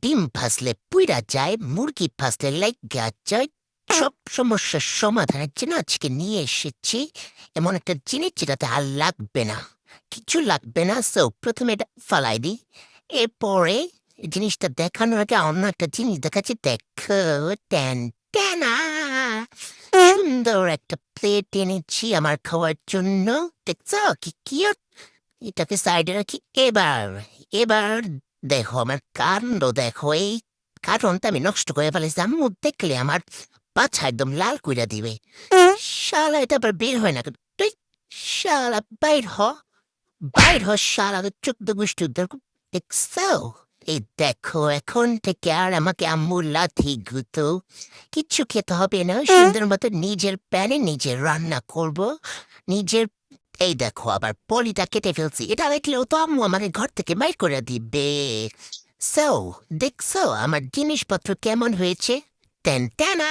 ডিম ভাজলে পুইরা যায়, মুরগি ভাজলে লাইগা যায়। সব সমস্যার সমাধানের জন্য আজকে নিয়ে এসেছি এমন একটা জিনিস যেটাতে আর লাগবে না, কিছু লাগবে না। সো প্রথমে এটা ফালাই দিই, এরপরে জিনিসটা দেখানোর আগে অন্য একটা জিনিস দেখাচ্ছি, দেখো। ট্যান ট্যানা, সুন্দর একটা প্লেট এনেছি আমার খাওয়ার জন্য। দেখছো কি কিউট, এটাকে সাইডে রাখি। এবার এবার দেখো আমার কাণ্ড, দেখো এই কারণটা আমি নষ্ট করে ফেলেছি। আম্মু দেখলে আমার পাছা একদম লাল কইরা দিবে। শালা এটা আবার বের হয় না কেন? তুই শালা বাইর হ, বাইর হ শালা, চোদ্দ গোষ্ঠী দেখছো? এই দেখো এখন থেকে আর আমাকে আম্মু লাথি গুতো কিচ্ছু খেতে হবে না, সুন্দর মতো নিজের প্যানে নিজে রান্না করব, নিজের। এই দেখো আবার পলিটা কেটে ফেলছি, এটা দেখলেও তো আম্মু আমাকে ঘর থেকে বাইর করে দিবে। সো দেখছো আমার জিনিসপত্র কেমন হয়েছে? টেন টেনা।